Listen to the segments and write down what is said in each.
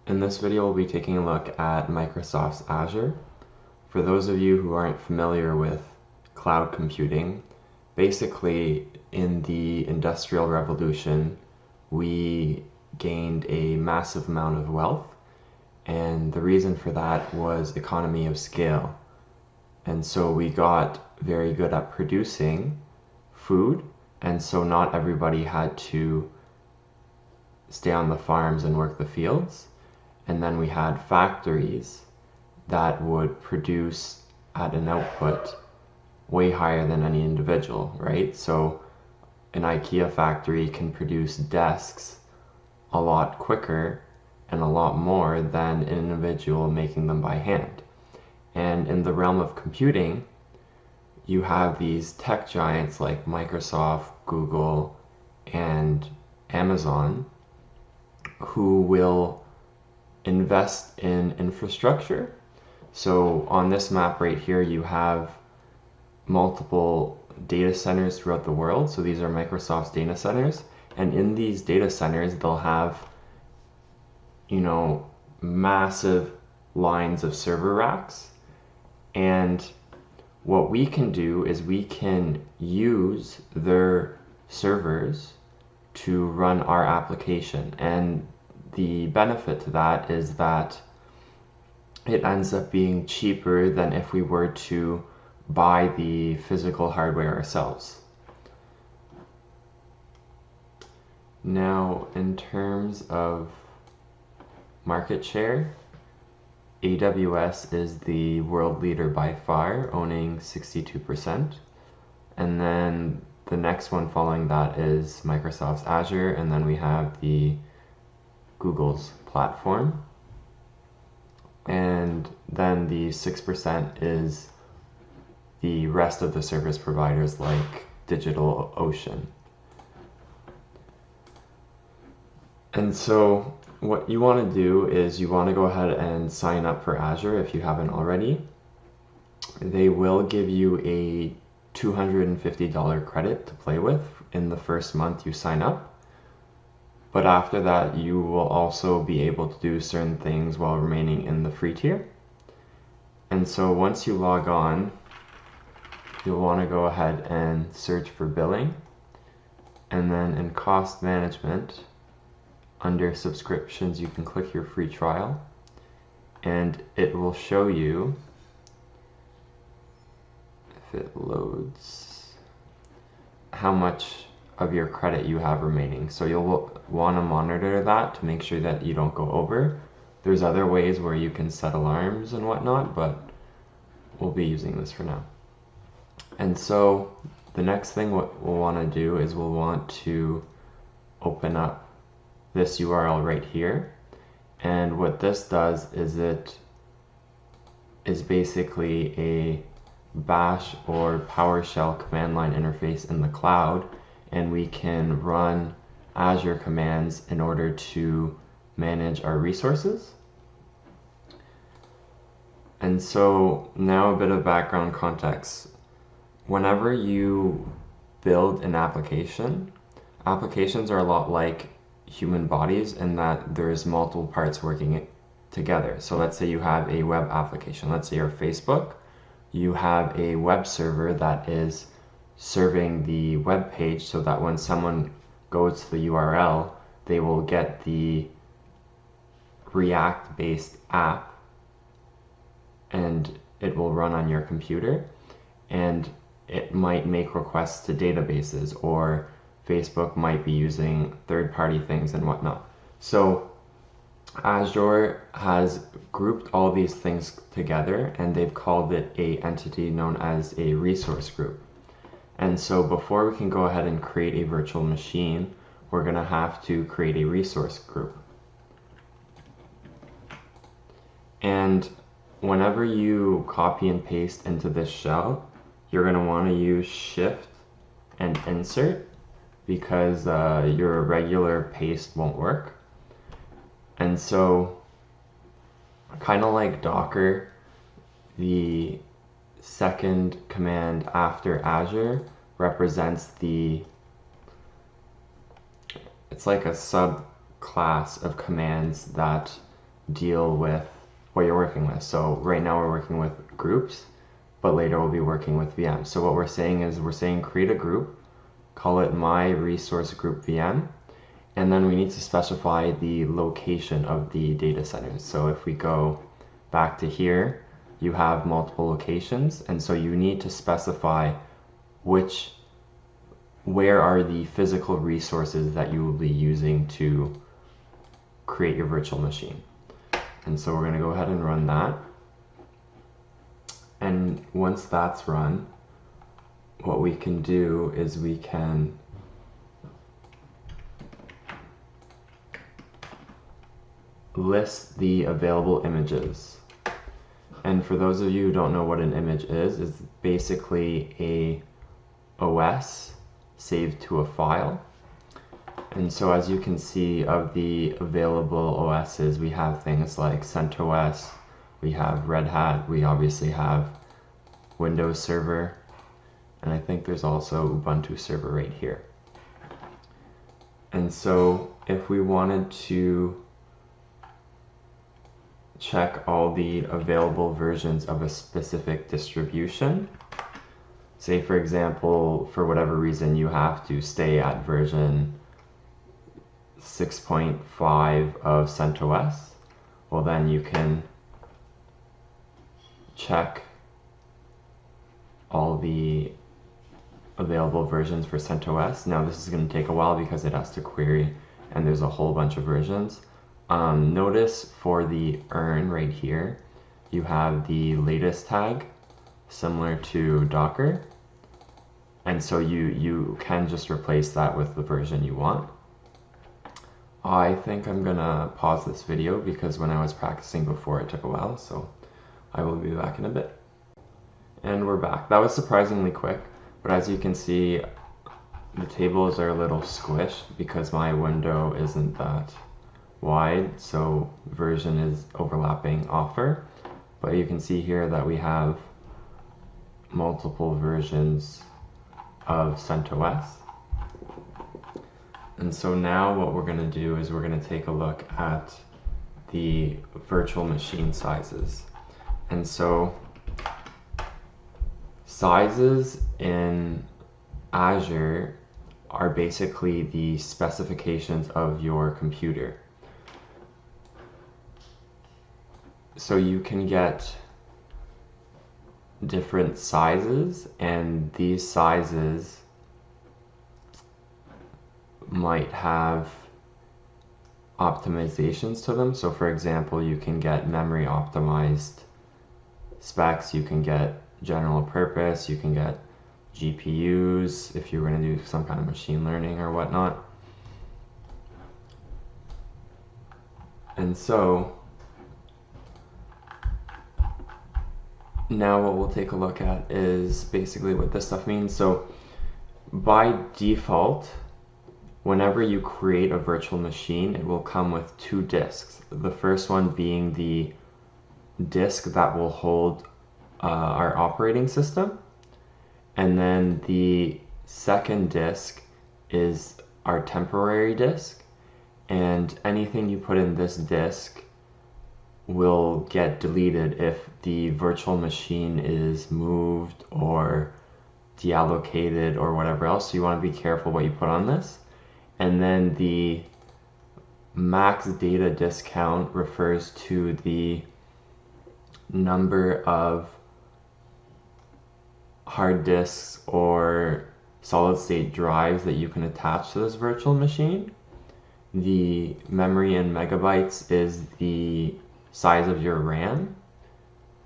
In this video, we'll be taking a look at Microsoft's Azure. For those of you who aren't familiar with cloud computing, basically in the Industrial Revolution, we gained a massive amount of wealth, and the reason for that was economy of scale. And so we got very good at producing food, and so not everybody had to stay on the farms and work the fields. And then we had factories that would produce at an output way higher than any individual, right? So an IKEA factory can produce desks a lot quicker and a lot more than an individual making them by hand. And in the realm of computing, you have these tech giants like Microsoft, Google, and Amazon who will invest in infrastructure. So on this map right here, you have multiple data centers throughout the world. So these are Microsoft's data centers. And in these data centers, they'll have, massive lines of server racks. And what we can do is we can use their servers to run our application. And the benefit to that is that it ends up being cheaper than if we were to buy the physical hardware ourselves. Now, in terms of market share, AWS is the world leader by far, owning 62%. And then the next one following that is Microsoft's Azure, and then we have Google's platform. And then the 6% is the rest of the service providers like DigitalOcean. And so what you want to do is you want to go ahead and sign up for Azure if you haven't already. They will give you a $250 credit to play with in the first month you sign up. But after that, you will also be able to do certain things while remaining in the free tier. And so once you log on, you'll want to go ahead and search for billing. And then in cost management, under subscriptions, you can click your free trial. And it will show you, if it loads, how much of your credit you have remaining. So you'll want to monitor that to make sure that you don't go over. There's other ways where you can set alarms and whatnot, but we'll be using this for now. And so the next thing what we'll want to do is we'll want to open up this URL right here. And what this does is it is basically a Bash or PowerShell command line interface in the cloud, and we can run Azure commands in order to manage our resources. And so now a bit of background context. Whenever you build an application, applications are a lot like human bodies in that there's multiple parts working together. So let's say you have a web application. Let's say you're Facebook. You have a web server that is serving the web page so that when someone goes to the URL, they will get the React-based app and it will run on your computer, and it might make requests to databases, or Facebook might be using third-party things and whatnot. So Azure has grouped all these things together, and they've called it an entity known as a resource group. And so before we can go ahead and create a virtual machine, we're going to have to create a resource group. And whenever you copy and paste into this shell, you're going to want to use Shift and Insert, because your regular paste won't work. And so, kind of like Docker, the second command after Azure represents it's like a subclass of commands that deal with what you're working with. So right now we're working with groups, but later we'll be working with VMs. So what we're saying is create a group, call it my resource group VM, and then we need to specify the location of the data centers. So if we go back to here, you have multiple locations, and so you need to specify where are the physical resources that you will be using to create your virtual machine. And so we're going to go ahead and run that. And once that's run, what we can do is we can list the available images. And for those of you who don't know what an image is, it's basically a OS saved to a file. And so as you can see, of the available OSs, we have things like CentOS, we have Red Hat, we obviously have Windows Server, and I think there's also Ubuntu Server right here. And so if we wanted to check all the available versions of a specific distribution, say for example, for whatever reason you have to stay at version 6.5 of CentOS, well then you can check all the available versions for CentOS. Now this is going to take a while because it has to query and there's a whole bunch of versions. Notice for the earn right here, you have the latest tag similar to Docker, and so you can just replace that with the version you want. I think I'm gonna pause this video because when I was practicing before it took a while, so I will be back in a bit. And we're back. That was surprisingly quick, but as you can see, the tables are a little squished because my window isn't that wide, so version is overlapping offer. But you can see here that we have multiple versions of CentOS. And so now what we're going to do is we're going to take a look at the virtual machine sizes. And so sizes in Azure are basically the specifications of your computer. So you can get different sizes, and these sizes might have optimizations to them. So for example, you can get memory optimized specs, you can get general purpose, you can get GPUs if you're going to do some kind of machine learning or whatnot. And so now what we'll take a look at is basically what this stuff means. So by default, whenever you create a virtual machine, it will come with two disks. The first one being the disk that will hold our operating system, and then the second disk is our temporary disk, and anything you put in this disk will get deleted if the virtual machine is moved or deallocated or whatever else. So you want to be careful what you put on this. And then the max data disk count refers to the number of hard disks or solid state drives that you can attach to this virtual machine. The memory in megabytes is the size of your RAM,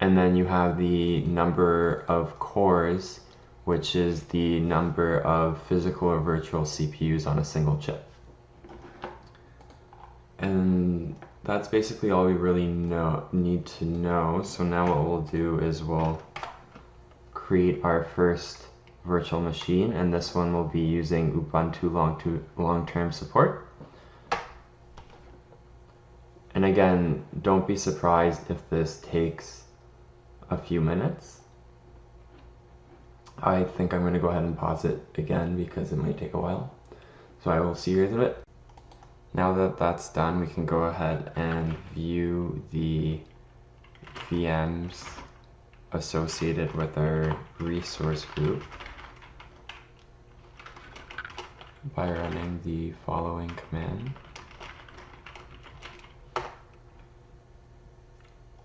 and then you have the number of cores, which is the number of physical or virtual CPUs on a single chip. And that's basically all we really need to know. So now what we'll do is we'll create our first virtual machine, and this one will be using Ubuntu long-term support. And again, don't be surprised if this takes a few minutes. I think I'm going to go ahead and pause it again because it might take a while. So I will see you guys in a bit. Now that that's done, we can go ahead and view the VMs associated with our resource group by running the following command.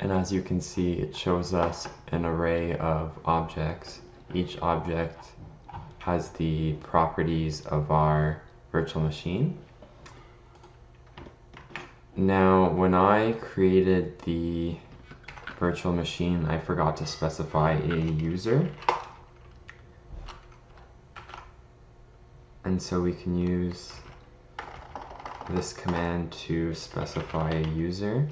And as you can see, it shows us an array of objects. Each object has the properties of our virtual machine. Now, when I created the virtual machine, I forgot to specify a user. And so we can use this command to specify a user.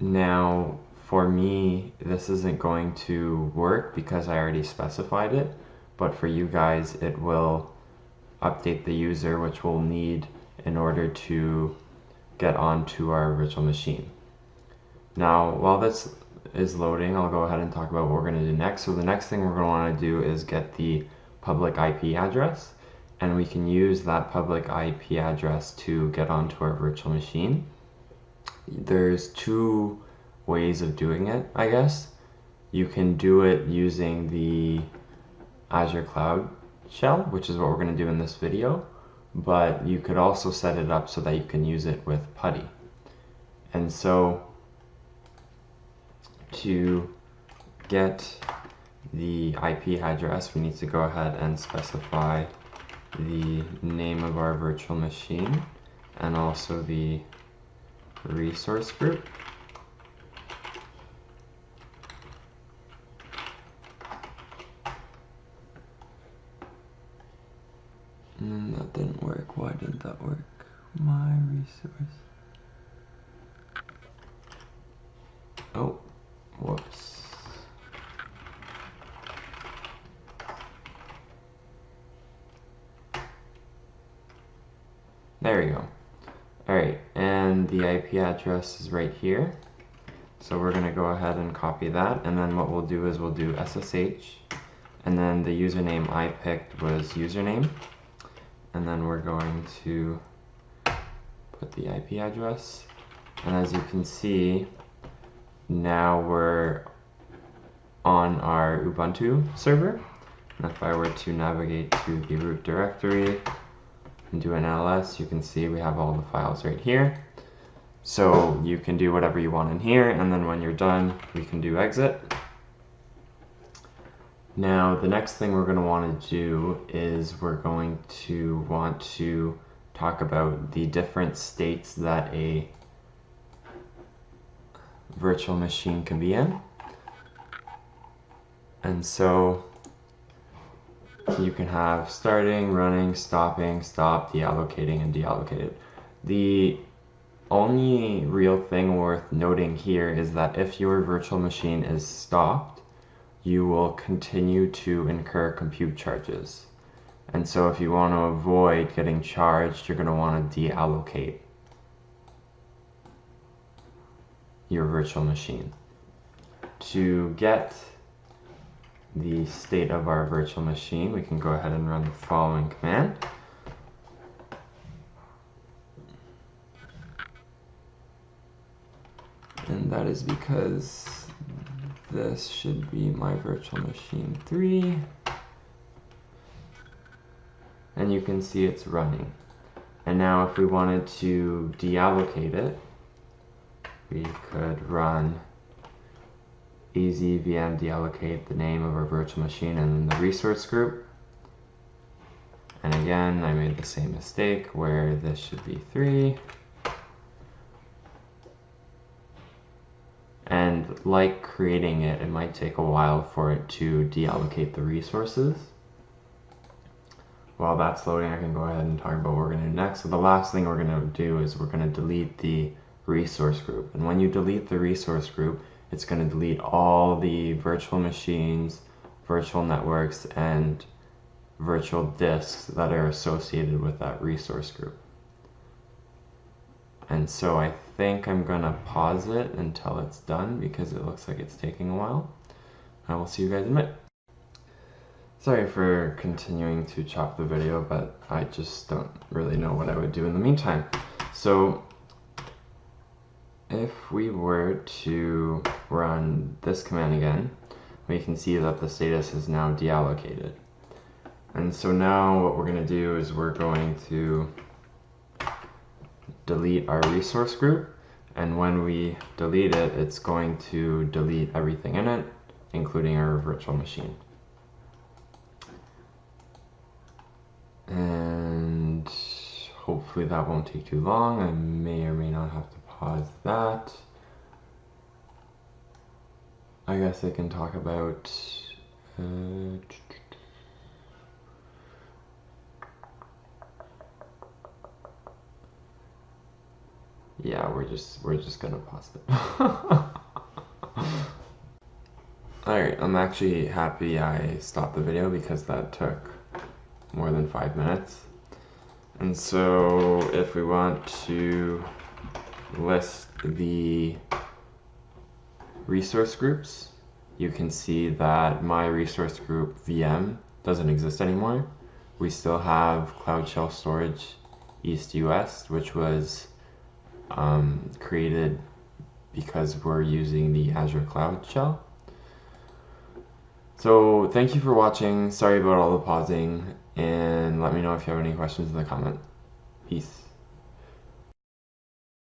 Now, for me, this isn't going to work because I already specified it, but for you guys, it will update the user, which we'll need in order to get onto our virtual machine. Now, while this is loading, I'll go ahead and talk about what we're going to do next. So the next thing we're going to want to do is get the public IP address, and we can use that public IP address to get onto our virtual machine. There's two ways of doing it, I guess. You can do it using the Azure Cloud Shell, which is what we're going to do in this video, but you could also set it up so that you can use it with PuTTY. And so to get the IP address, we need to go ahead and specify the name of our virtual machine and also the resource group. And that didn't work. Why didn't that work? My resource. Oh, whoops. There we go. Alright, and the IP address is right here. So we're going to go ahead and copy that, and then what we'll do is we'll do SSH, and then the username I picked was username, and then we're going to put the IP address, and as you can see, now we're on our Ubuntu server, and if I were to navigate to the root directory and do an ls, you can see we have all the files right here. So you can do whatever you want in here, and then when you're done, we can do exit. Now, the next thing we're going to want to do is we're going to want to talk about the different states that a virtual machine can be in. And so you can have starting, running, stopping, stop, deallocating, and deallocated. The only real thing worth noting here is that if your virtual machine is stopped, you will continue to incur compute charges. And so if you want to avoid getting charged, you're going to want to deallocate your virtual machine. To get the state of our virtual machine, we can go ahead and run the following command. And that is because this should be my virtual machine 3. And you can see it's running. And now if we wanted to deallocate it, we could run ezvm deallocate the name of our virtual machine and the resource group. And again, I made the same mistake where this should be 3. And like creating it, it might take a while for it to deallocate the resources. While that's loading, I can go ahead and talk about what we're going to do next. So the last thing we're going to do is we're going to delete the resource group. And when you delete the resource group, it's going to delete all the virtual machines, virtual networks, and virtual disks that are associated with that resource group. And so I think I'm going to pause it until it's done because it looks like it's taking a while. I will see you guys in a minute. Sorry for continuing to chop the video, but I just don't really know what I would do in the meantime. So if we were to run this command again, we can see that the status is now deallocated. And so now what we're going to do is we're going to delete our resource group, and when we delete it, it's going to delete everything in it, including our virtual machine. And hopefully that won't take too long. I may or may not have to pause that. I guess I can talk about yeah, we're just gonna pause it. Alright, I'm actually happy I stopped the video because that took more than 5 minutes. And so if we want to list the resource groups, you can see that my resource group VM doesn't exist anymore. We still have Cloud Shell Storage East US, which was created because we're using the Azure Cloud Shell. So thank you for watching. Sorry about all the pausing, and let me know if you have any questions in the comment. Peace.